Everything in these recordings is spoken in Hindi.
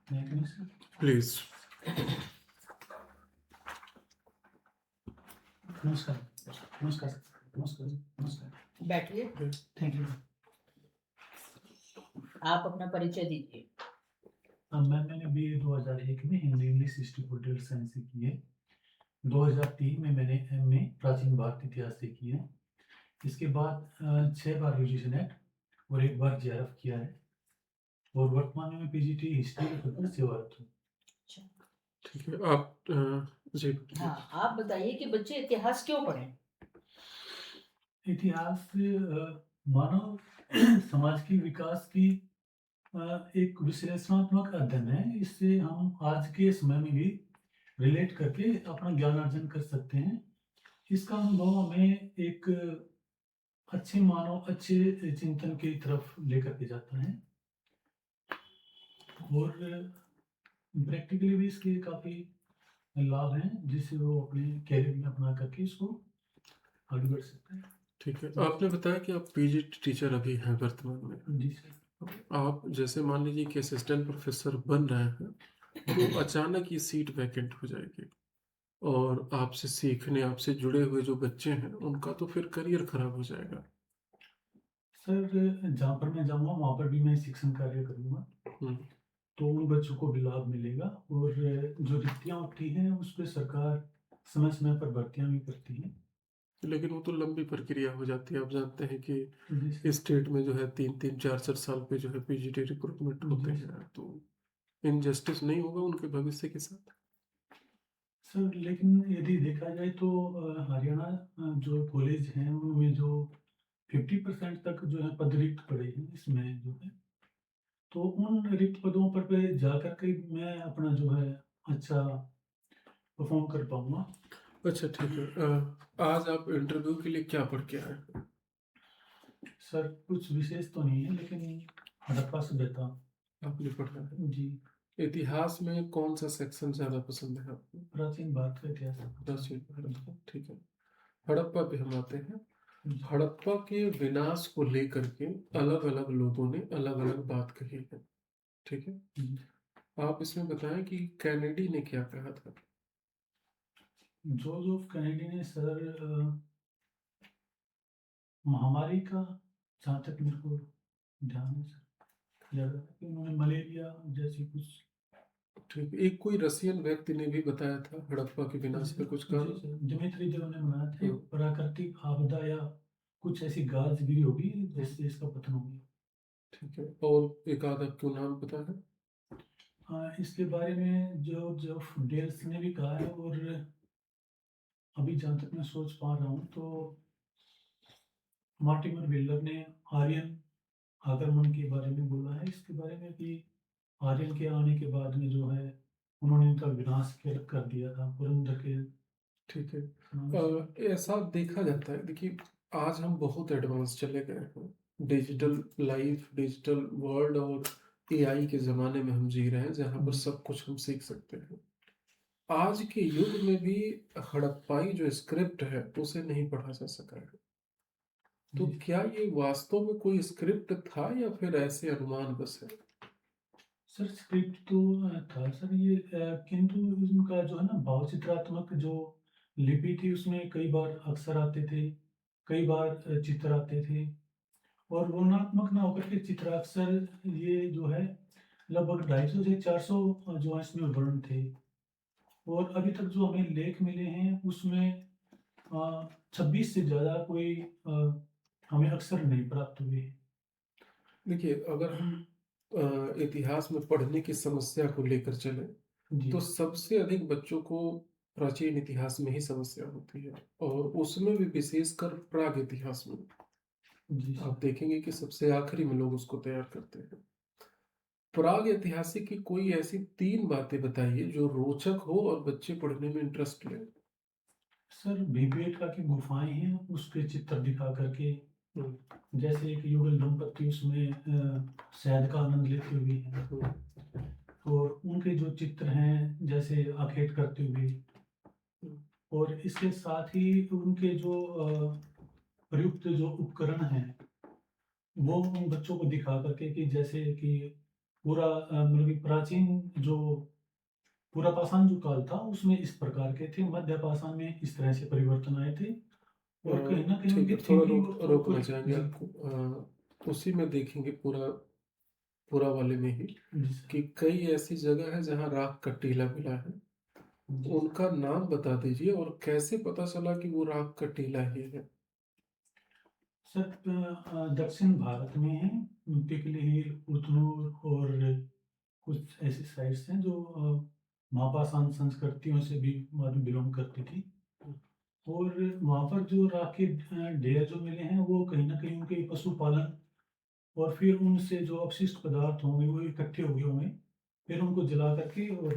प्लीज। नमस्कार। नमस्कार सर। नमस्कार। नमस्कार। बैठिए। Thank you. आप अपना परिचय दीजिए। मैंने BA 2001 में Hindi English history political science से की है। 2003 में मैंने MA प्राचीन भारत इतिहास से की है। इसके बाद 6 बार यूजी नेट और 1 बार JRF किया है और वर्तमान में PGT हिस्ट्री के पद पर सेवारत हूँ। ठीक है, आप जी हाँ, आप बताइए कि बच्चे इतिहास क्यों पढ़ें? इतिहास मानव समाज के विकास की एक विश्लेषणात्मक अध्ययन है। इससे हम आज के समय में भी रिलेट करके अपना ज्ञान अर्जन कर सकते हैं। इसका अनुभव हमें एक अच्छे मानव अच्छे चिंतन की तरफ लेकर के जाता है और प्रैक्टिकली भी इसके काफ़ी लाभ हैं जिससे वो अपने कैरियर में अपना करके इसको आगे बढ़ सकते हैं। ठीक है, आपने बताया कि आप PGT टीचर अभी हैं वर्तमान में। जी सर। आप जैसे मान लीजिए कि असिस्टेंट प्रोफेसर बन रहे हैं तो अचानक ये सीट वैकेंट हो जाएगी और आपसे सीखने आपसे जुड़े हुए जो बच्चे हैं उनका तो फिर करियर खराब हो जाएगा। सर जहाँ पर मैं जाऊँगा वहाँ पर भी मैं शिक्षण कार्य करूँगा तो उन बच्चों को भी लाभ मिलेगा और जो रिक्तियाँ उठती हैं उस पर सरकार समय समय पर भर्तियाँ भी करती है। लेकिन वो तो लंबी प्रक्रिया हो जाती है। आप जानते हैं कि जी सर। इस स्टेट में जो है 3-4 साल पे जो है PGT रिक्रूटमेंट होते जी हैं, तो इनजस्टिस नहीं होगा उनके भविष्य के साथ? सर लेकिन यदि देखा जाए तो हरियाणा जो कॉलेज हैं उनमें जो 50% तक जो है पद रिक्त पड़े हैं इसमें जो है तो उन रिक्त पदों पर पे जाकर के मैं अपना जो है अच्छा परफॉर्म कर पाऊंगा। अच्छा ठीक है, आज आप इंटरव्यू के लिए क्या पढ़ के आए हैं? सर कुछ विशेष तो नहीं है लेकिन हड़प्पा सभ्यता आपने पढ़ा है। जी। इतिहास में कौन सा सेक्शन ज्यादा पसंद है आपको? प्राचीन भारत का इतिहास। प्राचीन भारत का, ठीक है। हड़प्पा पे हम आते हैं। जी। हड़प्पा के विनाश को लेकर के अलग अलग लोगों ने अलग अलग बात कही है, ठीक है। जी। आप इसमें बताएं कि कैनेडी ने क्या कहा था। जोसेफ कैनेडी ने सर महामारी का जहाँ तक मेरे को ध्यान है सर ज़्यादा कि उन्होंने मलेरिया जैसी कुछ ठीक है, एक कोई रसियन व्यक्ति ने भी बताया था हड़प्पा के विनाश पे कुछ कहा। दिमित्री देव ने बनाया था हाँ। प्राकृतिक आपदा या कुछ ऐसी गाज गिरी होगी जिससे इसका पतन हो गया। ठीक है, और एक आध आपको नाम पता है? इसके बारे में जो डेल्स ने भी कहा है और अभी जहाँ तक मैं सोच पा रहा हूँ तो मार्टिमर वेलर ने आर्यन आगमन के बारे में बोला है। इसके बारे में कि आर्यन के आने के बाद में जो है उन्होंने इनका विनाश कर दिया था पुरंदर के। ठीक है, ऐसा देखा जाता है, देखिए आज हम बहुत एडवांस चले गए हैं। डिजिटल लाइफ, डिजिटल वर्ल्ड और AI के ज़माने में हम जी रहे हैं जहाँ पर सब कुछ हम सीख सकते हैं। आज के युग में भी हड़प्पाई जो स्क्रिप्ट है उसे नहीं पढ़ा जा सका है, तो क्या ये वास्तव में कोई स्क्रिप्ट था या फिर ऐसे अनुमान बस है? सर स्क्रिप्ट तो था सर ये किंतु उनका जो है ना भावचित्रात्मक जो लिपि थी उसमें कई बार अक्षर आते थे, कई बार चित्र आते थे और वर्णनात्मक ना होकर के चित्राक्षर ये जो है लगभग 250 से 400 जो है इसमें वर्ण थे और अभी तक जो हमें लेख मिले हैं उसमें 26 से ज़्यादा कोई हमें अक्षर नहीं प्राप्त हुए। देखिए अगर हम इतिहास में पढ़ने की समस्या को लेकर चले तो सबसे अधिक बच्चों को प्राचीन इतिहास में ही समस्या होती है और उसमें भी विशेषकर प्राग इतिहास में। आप देखेंगे कि सबसे आखिरी में लोग उसको तैयार करते हैं। प्राग ऐतिहासिक की कोई ऐसी 3 बातें बताइए जो रोचक हो और बच्चे पढ़ने में इंटरेस्ट लें। सर भीमबेटका की गुफाएं हैं उसके चित्र दिखा करके जैसे एक युगल दंपति उसमें शहद का आनंद लेते हुए हैं और उनके जो चित्र हैं जैसे आखेट करते हुए और इसके साथ ही उनके जो प्रयुक्त जो उपकरण हैं वो उन बच्चों को दिखा करके कि जैसे कि पूरा मतलब कि प्राचीन जो पूरा पाषाण जो काल था उसमें इस प्रकार के थे, मध्य पाषाण में इस तरह से परिवर्तन आए थे और कहीं न कहीं ठीक उनकी है, थोड़ा थिंकिंग और रोकना कुछ चाहेंगे जी, आपको। उसी में देखेंगे पूरा पूरा वाले में ही जी सर, कि कई ऐसी जगह है जहाँ राख का टीला मिला है। जी। उनका नाम बता दीजिए और कैसे पता चला कि वो राख का टीला ही है? सर दक्षिण भारत में है, पिपली, उतनूर और कुछ ऐसी साइट्स हैं जो महापाषाण संस्कृतियों से भी बिलोंग करती थी और वहाँ पर जो राख के ढेर जो मिले हैं वो कहीं न कहीं उनके पशुपालन और फिर उनसे जो अपशिष्ट पदार्थ होंगे वो इकट्ठे हुए होंगे, फिर उनको जला करके और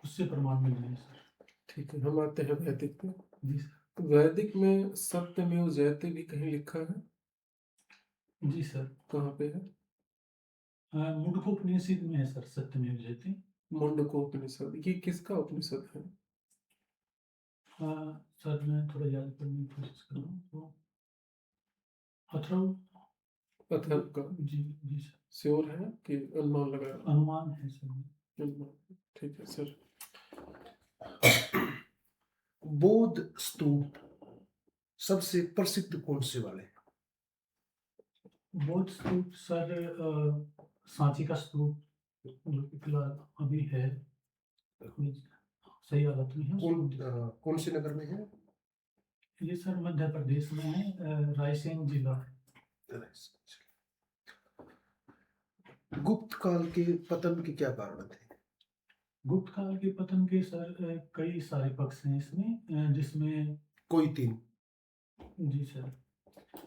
उससे प्रमाण मिल रहे हैं सर। ठीक है, हम आते हैं वैदिक में। जी सर। वैदिक में सत्यमेव जयते भी कहीं लिखा है? जी सर। कहाँ पे है? मुंडकोपनिषद में है सर सत्यमेव जयते। मुंडकोपनिषद, ये किसका उपनिषद है? सर मैं थोड़ा याद करने की कोशिश कर रहा हूँ तो अथर्व अथर्व का? जी, जी सर। श्योर है कि अनुमान लगा रहे अनुमान है सर। हैं? अनुमान, ठीक है सर। बौद्ध स्तूप सबसे प्रसिद्ध कौन से वाले हैं? बौद्ध स्तूप सर सांची का स्तूप जो कि फिलहाल अभी है, अभी सही हालत में है उसको। कौन से नगर में है? ये सर मध्य प्रदेश में है, रायसेन जिला। गुप्त काल के पतन के क्या कारण थे? गुप्त काल के पतन के सर कई सारे पक्ष हैं इसमें, जिसमें कोई 3। जी सर,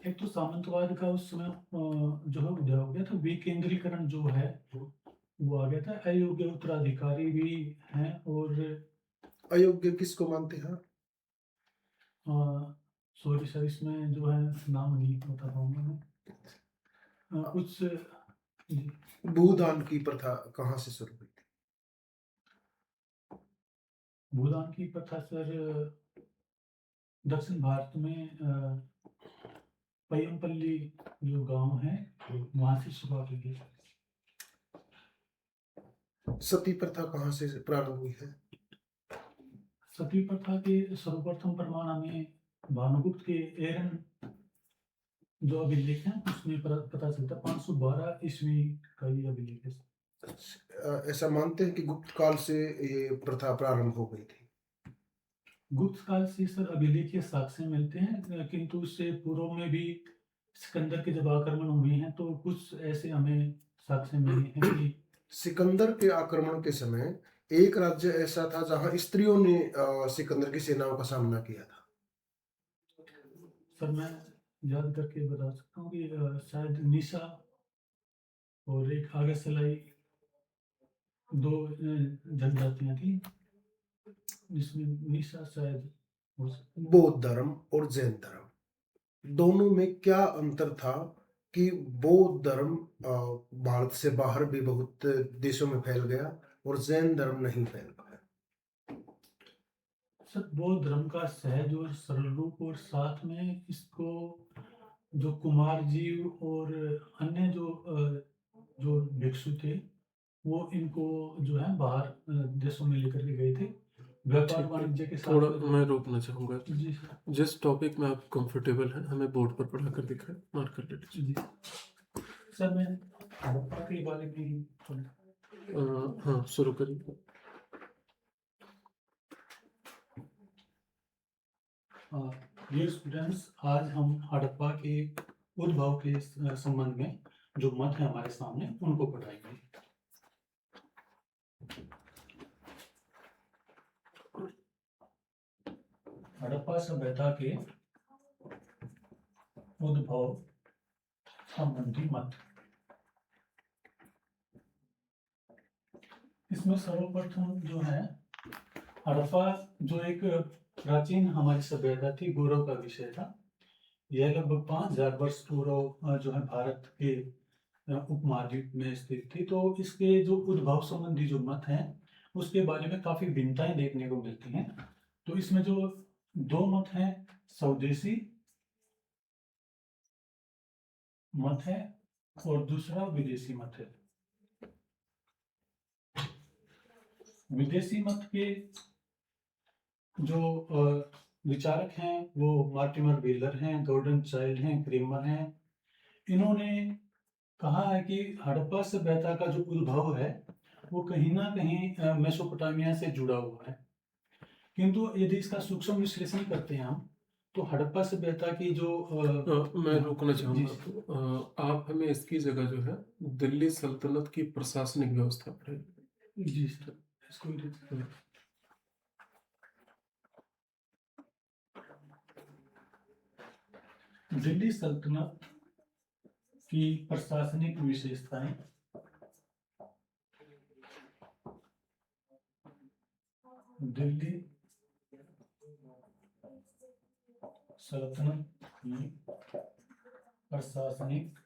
एक तो सामंतवाद का उस समय जो है उदय हो गया था, विकेंद्रीकरण जो है वो आ गया था, अयोग्य उत्तराधिकारी भी हैं और अयोग्य किसको मानते हैं? सॉरी सर इसमें जो है नाम नहीं बता पाऊंगा मैं। उस जी, भूदान की प्रथा कहाँ से शुरू हुई थी? भूदान की प्रथा सर दक्षिण भारत में पय्यमपल्ली जो गांव है वहां से शुरुआत हुई है। सती प्रथा कहाँ से प्रारंभ हुई है? सती प्रथा के सर्वप्रथम प्रमाण हमें भानुगुप्त के एरन जो अभिलेख है उसमें पता चलता है, 512 ईस्वी का ये अभिलेख है। ऐसा मानते हैं कि गुप्त काल से ये प्रथा प्रारंभ हो गई थी। गुप्त काल से सर अभिलेख के साक्ष्य मिलते हैं, किंतु उससे पूर्व में भी सिकंदर के जब आक्रमण हुए हैं तो कुछ ऐसे हमें साक्ष्य मिले हैं कि सिकंदर के आक्रमण के समय एक राज्य ऐसा था जहां स्त्रियों ने सिकंदर की सेनाओं का सामना किया था। सर मैं याद करके बता सकता हूँ कि शायद निशा और एक आगसलाई दो जनजातियां थी जिसमें निशा शायद हो सकती है। बौद्ध धर्म और जैन धर्म दोनों में क्या अंतर था कि बौद्ध धर्म भारत से बाहर भी बहुत देशों में फैल गया और जैन धर्म नहीं फैल पाया? सर बौद्ध धर्म का सहज और सरल रूप और साथ में इसको जो कुमार जी और अन्य जो भिक्षु थे वो इनको जो है बाहर देशों में लेकर के गए थे व्यापार ठीक है, वाणिज्य के साथ थोड़ा में मैं रोकना चाहूँगा। जी सर। जिस टॉपिक में आप कंफर्टेबल हैं हमें बोर्ड पर पढ़ा कर दिखाएं, मार्क कर लीजिए। जी सर मैं हड़प्पा के बारे में ही थोड़ा हाँ, शुरू करिए। डियर स्टूडेंट्स, आज हम हड़प्पा के उद्भव के संबंध में जो मत है हमारे सामने उनको पढ़ाएंगे। हड़प्पा सभ्यता के उद्भव संबंधी मत। इसमें सर्वप्रथम जो है हड़प्पा जो एक प्राचीन हमारी सभ्यता थी, गौरव का विषय था। यह लगभग 5000 वर्ष पूर्व जो है भारत के उपमहाद्वीप में स्थित थी। तो इसके जो उद्भव संबंधी जो मत हैं उसके बारे में काफी भिन्नताएं देखने को मिलती हैं। तो इसमें जो दो मत हैं, स्वदेशी मत है और दूसरा विदेशी मत है। विदेशी मत के जो विचारक हैं वो मार्टिमर व्हीलर हैं, गॉर्डन चाइल्ड हैं, क्रेमर हैं। इन्होंने कहा है कि हड़प्पा सभ्यता का जो उद्भव है वो कहीं ना कहीं मेसोपोटामिया से जुड़ा हुआ है। किंतु यदि इसका सूक्ष्म विश्लेषण करते हैं हम, तो हड़प्पा सभ्यता की जो मैं रोकना जी चाहूंगा सर। आपको। आप हमें इसकी जगह जो है दिल्ली सल्तनत की प्रशासनिक व्यवस्था पढ़ाइए। जी सर, इसको हम्म, दिल्ली सल्तनत की प्रशासनिक विशेषताएं। दिल्ली सल्तनत की प्रशासनिक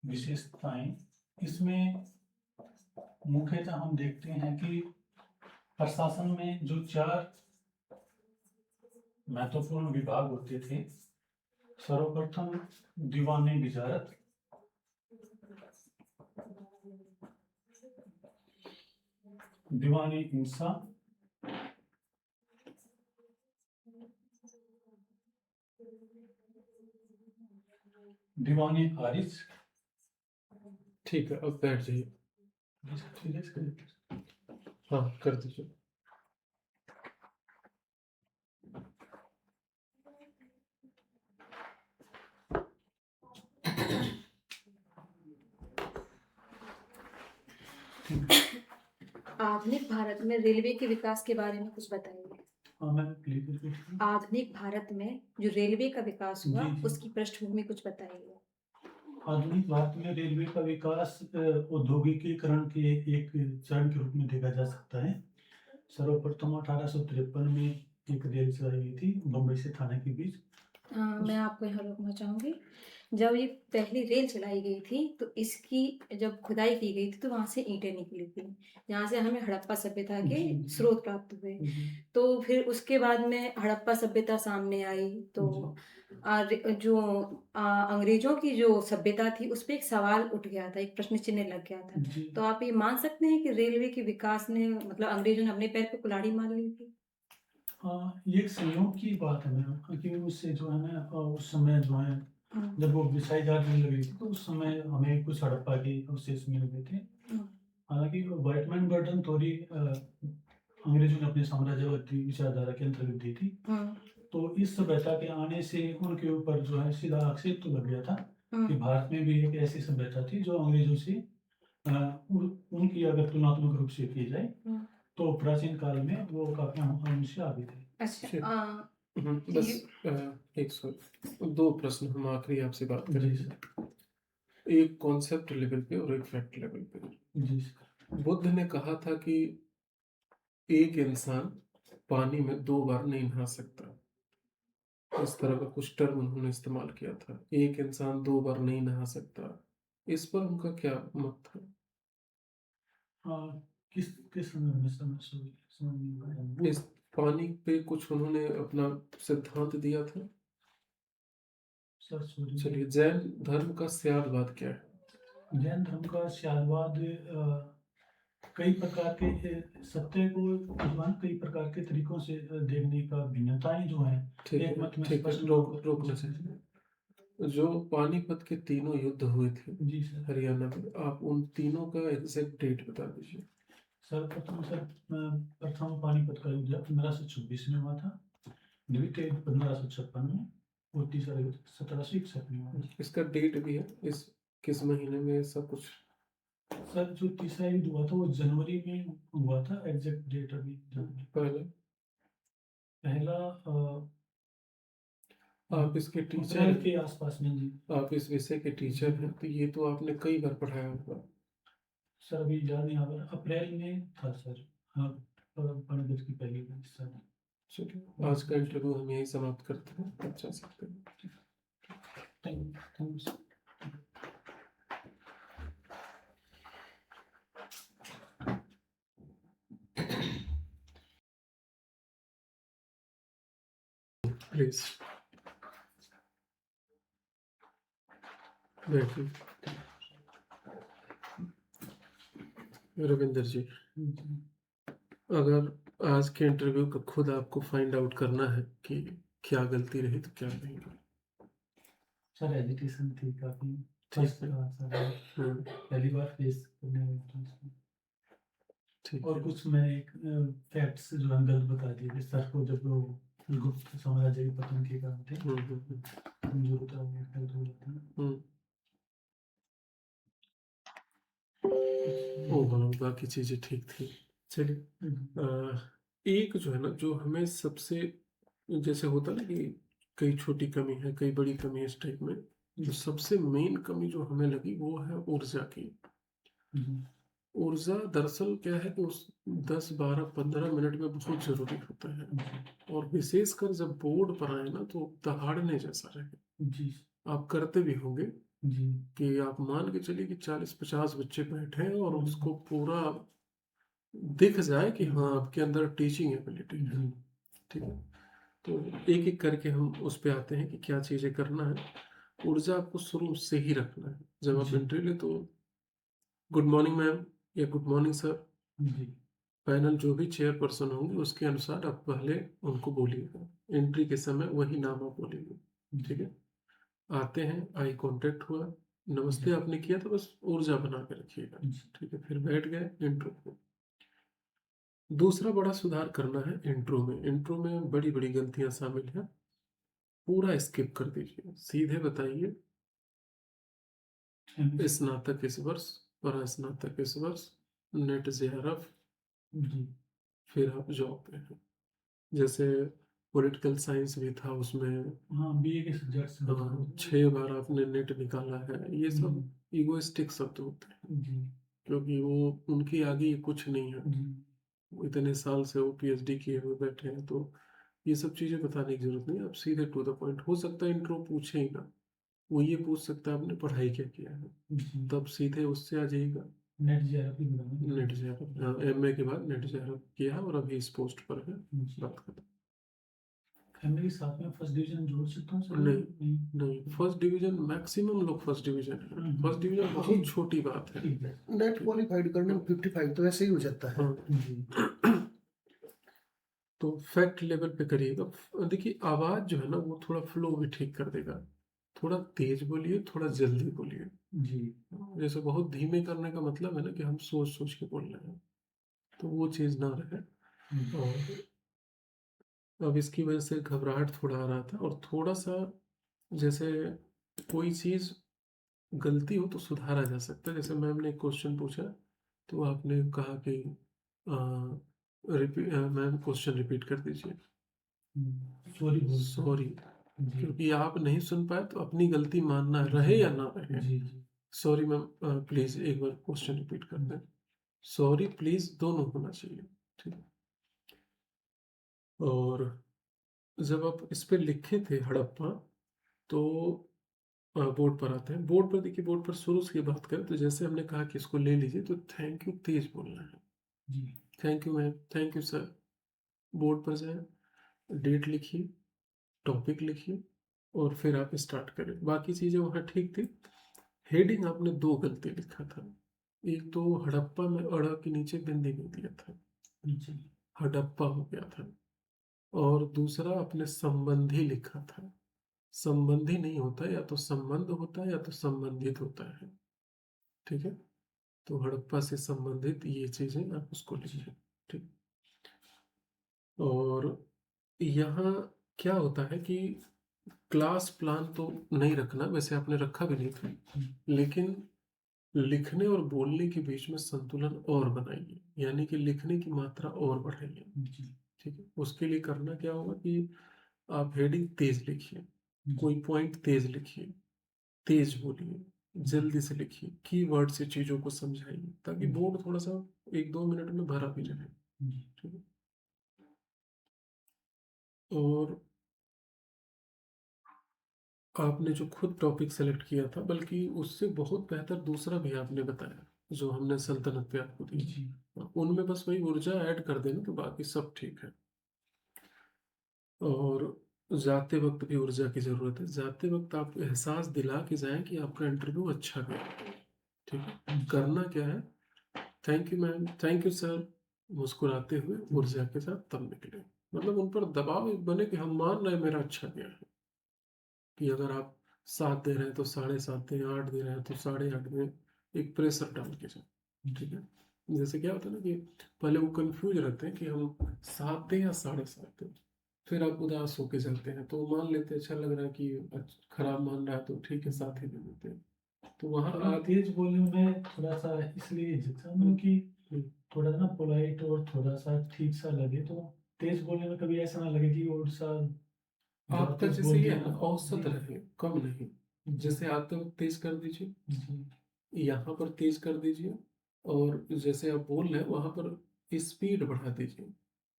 विशेषताएं, इसमें मुख्यतः हम देखते हैं कि प्रशासन में जो 4 महत्वपूर्ण विभाग होते थे। सर्वप्रथम दीवाने विजारत, दीवाने इंसा, दीवाने आरिज। ठीक है, अब बैठ जाइए। हाँ, कर दीजिए। आधुनिक भारत में रेलवे के विकास के बारे में कुछ बताइए। हाँ मैम, प्लीज। आधुनिक भारत में जो रेलवे का विकास हुआ जी, जी। उसकी पृष्ठभूमि कुछ बताइए। आधुनिक भारत में रेलवे का विकास औद्योगिकीकरण के एक चरण के रूप में देखा जा सकता है। सर्वप्रथम 1853 में एक रेल चलाई गई थी बम्बई से थाने के बीच। मैं आपको यहाँ रोकना चाहूंगी। जब ये पहली रेल चलाई गई थी तो इसकी जब खुदाई की गई थी तो वहां से ईंटें निकली थी, जहाँ से हमें हड़प्पा सभ्यता के जी, जी। स्रोत प्राप्त हुए। तो फिर उसके बाद में हड़प्पा सभ्यता सामने आई तो जो अंग्रेजों की जो सभ्यता थी उस पर एक सवाल उठ गया था, एक प्रश्न चिन्ह लग गया था। जी। तो आप ये मान सकते हैं कि रेलवे के विकास ने मतलब अंग्रेजों ने अपने पैर पे कुल्हाड़ी मार ली थी। हाँ, ये एक संयोग की बात है मैम, क्योंकि उससे जो है ना उस समय जो है जब वो बिछाई जाने लगी थी तो उस समय हमें कुछ हड़प्पा के अवशेष मिल गए थे। हालांकि वाइटमैन गॉर्डन थ्योरी अंग्रेजों ने अपने साम्राज्यवादी विचारधारा के अंतर्गत दी थी। तो इस सभ्यता के आने से उनके ऊपर जो है सीधा आक्षेप तो लग गया था कि भारत में भी एक ऐसी सभ्यता थी जो अंग्रेजों से उनकी अगर तुलनात्मक रूप से की जाए तो प्राचीन काल में वो काफी हमसे आगे थे। अच्छा, बस एक सौ 2 प्रश्न हम आखिरी आपसे बात जी करेंगे। सर। एक कॉन्सेप्ट लेवल पे और एक फैक्ट लेवल पे। जी सर। बुद्ध ने कहा था कि एक इंसान पानी में 2 बार नहीं नहा सकता। इस तरह का कुछ टर्म उन्होंने इस्तेमाल किया था। एक इंसान 2 बार नहीं नहा सकता। इस पर उनका क्या मत था? किस किस संदर्भ में समझ नहीं आया। इस पानी पे कुछ उन्होंने अपना सिद्धांत दिया था। Sir sorry. चलिए, जैन धर्म का स्यादवाद क्या है? जैन धर्म का स्यादवाद कई प्रकार के सत्य को भगवान कई प्रकार के तरीकों से देखने का भिन्नताएं जो है ठीक एक है, मत में ठीक है, स्पष्ट रोकना चाहिए। जो पानीपत के तीनों युद्ध हुए थे जी सर। हरियाणा में, आप उन तीनों का एग्जैक्ट डेट बता दीजिए। प्रथम पानीपत का युद्ध 1526 में हुआ था, द्वितीय 1556 में और तीसरा युद्ध 1761 में हुआ था। इसका डेट भी है, इस किस महीने में सब कुछ? सर जो तीसरा युद्ध हुआ था वो जनवरी में हुआ था, एग्जैक्ट डेट अभी पहला आप इसके टीचर अप्रैल के आसपास में जी। आप इस विषय के टीचर हैं तो ये तो आपने कई बार पढ़ाया होगा। सर अभी याद नहीं आ रहा, अप्रैल में था सर। हाँ, पानीपत की पहली हिस्सा में। चलिए, आज का इंटरव्यू हम यही समाप्त करते हैं, आप जा सकते हैं। Thank you sir. प्लीज बैठिए। रविंदर जी, अगर आज के इंटरव्यू का खुद आपको फाइंड आउट करना है कि क्या गलती रही तो क्या कहेंगे? सर एजुकेशन थी काफ़ी ठीक फर्स्ट है। क्लास सर, हाँ, पहली बार फेस करने में था इसमें। ठीक और है। कुछ मैंने एक फैक्ट्स जो है गलत बता दिए थे सर को, जब वो गुप्त साम्राज्य के पतन के कारण थे, कमजोर था वो फैक्ट हो जाता है। ओवरऑल बाकी चीज़ें ठीक थी। चलिए, हम्म, एक जो है ना, जो हमें सबसे, जैसे होता है ना कि कई छोटी कमी है, कई बड़ी कमी है इस टाइप में, तो सबसे मेन कमी जो हमें लगी वो है ऊर्जा की। ऊर्जा दरअसल क्या है कि उस 10, 12, 15 मिनट में बहुत ज़रूरी होता है, और विशेषकर जब बोर्ड पर आए ना तो दहाड़ने जैसा रहे। जी आप करते भी होंगे जी कि आप मान के चलिए कि 40-50 बच्चे बैठे हैं और हम्म। उसको पूरा दिख जाए कि हाँ आपके अंदर टीचिंग एबिलिटी है। जी ठीक है, तो एक एक करके हम उस पे आते हैं कि क्या चीज़ें करना है। ऊर्जा आपको शुरू से ही रखना है। जब आप जी एंट्री ले तो गुड मॉर्निंग मैम या गुड मॉर्निंग सर, जी पैनल जो भी चेयरपर्सन होंगे उसके अनुसार आप पहले उनको बोलिएगा। एंट्री के समय वही नाम आप बोलिएगा। ठीक है, आते हैं, आई कांटेक्ट हुआ, नमस्ते आपने किया तो बस ऊर्जा बना के रखिएगा। जी ठीक है, फिर बैठ गए इंट्रो में। दूसरा बड़ा सुधार करना है इंट्रो में। इंट्रो में बड़ी बड़ी गलतियां शामिल हैं, पूरा स्किप कर दीजिए, सीधे बताइए स्नातक इस वर्ष, स्नातक इस वर्ष, नेट जेआरएफ, जी फिर आप जॉब पे हैं। जैसे पॉलिटिकल साइंस भी था उसमें, हाँ बीए के सब्जेक्ट्स 6 बार आपने नेट निकाला है, ये सब इगोइस्टिक शब्द होते हैं, जी क्योंकि वो उनकी आगे ये कुछ नहीं है। जी वो इतने साल से वो पीएचडी किए हुए बैठे हैं, तो ये सब चीज़ें बताने की जरूरत नहीं है। आप सीधे टू द पॉइंट, हो सकता है इंट्रो पूछे ही ना, वो ये पूछ सकता है आपने पढ़ाई क्या किया है, जी तब सीधे उससे आ जाइएगा। नेट जेआरएफ बनाना नेट जेआरएफ, हाँ, एमए के बाद नेट जेआरएफ किया है और अभी इस पोस्ट पर है। जी। बात खत्म। फैमिली के साथ में फर्स्ट डिवीजन जोड़ सकता हूँ सर? नहीं नहीं, फर्स्ट डिवीजन मैक्सिमम लोग फर्स्ट डिवीजन है। फर्स्ट डिवीजन बहुत छोटी बात है। ठीक है नेट क्वालिफाइड करने में 55 तो ऐसे ही हो जाता है। हाँ, जी तो फैक्ट लेवल पे करिएगा। देखिए आवाज़ जो है ना वो थोड़ा फ्लो भी ठीक कर देगा। थोड़ा तेज बोलिए, थोड़ा जल्दी बोलिए। जी जैसे बहुत धीमे करने का मतलब है ना कि हम सोच सोच के बोल रहे हैं, तो वो चीज़ ना रहे। और अब इसकी वजह से घबराहट थोड़ा आ रहा था, और थोड़ा सा जैसे कोई चीज़ गलती हो तो सुधारा जा सकता है। जैसे मैम ने एक क्वेश्चन पूछा तो आपने कहा कि मैम क्वेश्चन रिपीट कर दीजिए। सॉरी सॉरी, जी क्योंकि आप नहीं सुन पाए तो अपनी गलती मानना रहे या ना रहे। जी जी सॉरी मैम, प्लीज एक बार क्वेश्चन रिपीट कर दें। सॉरी प्लीज दोनों होना चाहिए। ठीक है, और जब आप इस पे लिखे थे हड़प्पा, तो बोर्ड पर आते हैं। बोर्ड पर देखिए, बोर्ड पर शुरू से बात करें तो जैसे हमने कहा कि इसको ले लीजिए, तो थैंक यू तेज बोलना है। जी thank you ma'am, thank you sir. Board पर जाए, डेट लिखिए, टॉपिक लिखिए, और फिर आप स्टार्ट करें। बाकी चीज़ें वहाँ ठीक थी। हेडिंग आपने दो गलती लिखा था। एक तो हड़प्पा में अड़ा के नीचे बिंदी नहीं दिया था, जी हड़प्पा हो गया था। और दूसरा आपने संबंधी लिखा था। संबंधी नहीं होता, या तो संबंध होता है या तो संबंधित होता है। ठीक है, तो हड़प्पा से संबंधित ये चीजें आप उसको लिखिए। ठीक, और यहाँ क्या होता है कि क्लास प्लान तो नहीं रखना, वैसे आपने रखा भी नहीं था, लेकिन लिखने और बोलने के बीच में संतुलन और बनाइए, यानी कि लिखने की मात्रा और बढ़ाइए। जी ठीक है, उसके लिए करना क्या होगा कि आप हेडिंग तेज लिखिए, कोई पॉइंट तेज लिखिए, तेज बोलिए, जल्दी से लिखिए, कीवर्ड से चीजों को समझाइए, ताकि बोर्ड थोड़ा सा 1-2 मिनट में भरा भी रहे। ठीक है, और आपने जो खुद टॉपिक सेलेक्ट किया था, बल्कि उससे बहुत बेहतर दूसरा भी आपने बताया जो हमने सल्तनत पे आपको दी। जी उनमें बस वही ऊर्जा ऐड कर देना तो बाकी सब ठीक है। और जाते वक्त भी ऊर्जा की ज़रूरत है। जाते वक्त आप एहसास दिला के जाएं कि आपका इंटरव्यू अच्छा गया। ठीक है, करना क्या है, thank you ma'am, thank you sir, मुस्कुराते हुए ऊर्जा के साथ तब निकले। मतलब उन पर दबाव एक बने कि हम मान रहे हैं मेरा अच्छा गया है, कि अगर आप 7 दे रहे हैं तो 7.5 दें, 8 दे रहे हैं तो 8.5 दें, एक प्रेशर डाल के जाए। ठीक है, जैसे क्या होता है ना कि पहले वो कंफ्यूज रहते हैं कि हम 7 दें या 7.5 दें, फिर आप उदास होके चलते हैं तो मान लेते हैं अच्छा लग रहा है कि खराब मान रहा है तो ठीक है 7 ही दे देते हैं। तो वहाँ थोड़ा आप तेज बोलने में थोड़ा सा इसलिए हिचकता कि थोड़ा ना पोलाइट और थोड़ा सा ठीक सा लगे, तो तेज बोलने में कभी ऐसा ना लगे कि और सा ज़्यादा आपका तेज जैसे बोल ये दिया है ना ना। औसत जी, रहे, कम नहीं। जी, जैसे आते वक्त तेज कर दीजिए, जी, यहाँ पर तेज कर दीजिए, और जैसे आप बोल रहे हैं वहां पर स्पीड बढ़ा दीजिए।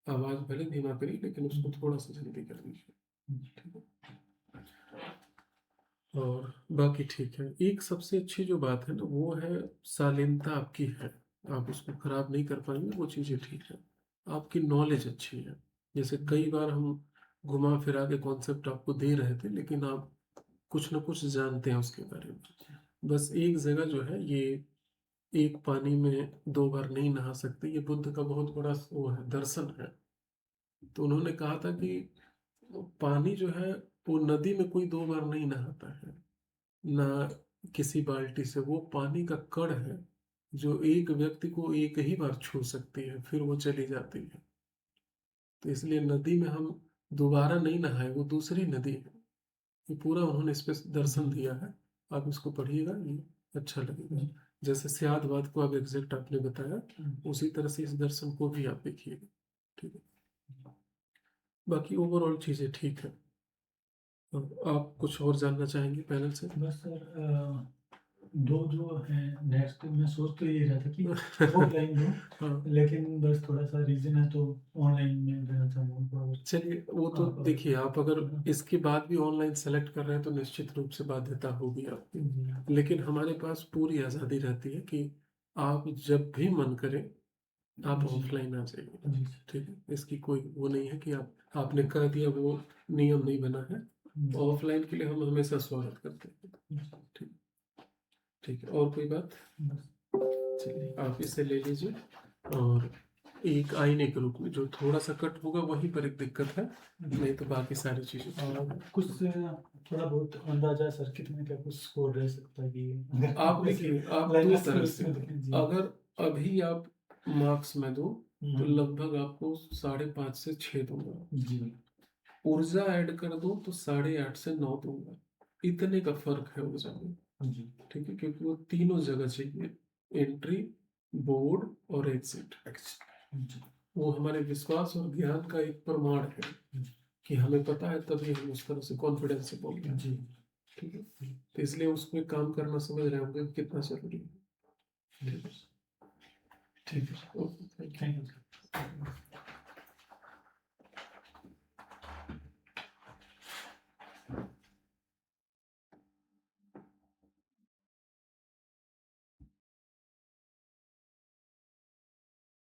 आवाज भले धीमा करिए लेकिन उसको थोड़ा सा जल्दी कर दीजिए। ठीक है, और बाकी ठीक है। एक सबसे अच्छी जो बात है ना वो है शालीनता आपकी है, आप उसको खराब नहीं कर पाएंगे, वो चीज़ें ठीक है। आपकी नॉलेज अच्छी है, जैसे कई बार हम घुमा फिरा के कॉन्सेप्ट आपको दे रहे थे लेकिन आप कुछ ना कुछ जानते हैं उसके बारे में। बस एक जगह जो है ये, एक पानी में 2 बार नहीं नहा सकते, ये बुद्ध का बहुत बड़ा वो है, दर्शन है। तो उन्होंने कहा था कि पानी जो है वो नदी में कोई 2 बार नहीं नहाता है, ना किसी बाल्टी से। वो पानी का कण है जो एक व्यक्ति को एक ही बार छू सकती है, फिर वो चली जाती है। तो इसलिए नदी में हम दोबारा नहीं नहाए, वो दूसरी नदी है। ये पूरा उन्होंने इस पे दर्शन दिया है, आप इसको पढ़िएगा, ये अच्छा लगेगा। जैसे सियादवाद को आप एग्जैक्ट आपने बताया, उसी तरह से इस दर्शन को भी आप देखिएगा। ठीक है, बाकी ओवरऑल चीज़ें ठीक है। आप कुछ और जानना चाहेंगे पैनल से? बस सर दो जो है नेक्स्ट मैं सोच तो ये रहा था कि ऑफलाइन दो, हाँ लेकिन बस थोड़ा सा रीजन है तो ऑनलाइन में देना चाहूँगा। चलिए, वो तो हाँ, देखिए, आप अगर हाँ। इसके बाद भी ऑनलाइन सेलेक्ट कर रहे हैं तो निश्चित रूप से बाध्यता होगी आपकी, जी, लेकिन हमारे पास पूरी आज़ादी रहती है कि आप जब भी मन करें आप जी, ऑफलाइन आ जाइए। जी, ठीक है, इसकी कोई वो नहीं है कि आपने कह दिया, वो नियम नहीं बना है। जी, ऑफलाइन के लिए हम हमेशा स्वागत करते हैं। ठीक, ठीक है, और कोई बात? बस। चलिए, आप इसे ले लीजिए, और एक आईने के रूप में जो थोड़ा सा कट होगा वहीं पर एक दिक्कत है, नहीं तो बाकी सारी चीजें ठीक और है। कुछ थोड़ा बहुत अंदाजा सर कितने का कुछ स्कोर रह सकता है कि आप देखिए, आप दो लाइनर्स तरह के से, उसमें देखें जी। अगर अभी आप मार्क्स में दो तो हम्म, लगभग आपको 5.5 से 6 दूंगा। जी, ऊर्जा ऐड कर दो तो 8.5 से 9 दूंगा। इतने का फर्क है ऊर्जा में। जी, ठीक है, क्योंकि वो तीनों जगह चाहिए, एंट्री, बोर्ड और एग्जिट। जी, वो हमारे विश्वास और ज्ञान का एक प्रमाण है कि हमें पता है, तभी हम उस तरह से कॉन्फिडेंस से बोल रहे हैं। जी, ठीक है, तो इसलिए उसमें काम करना समझ रहे होंगे कितना जरूरी है। ठीक है, ठीक है, okay, thank you. Thank you.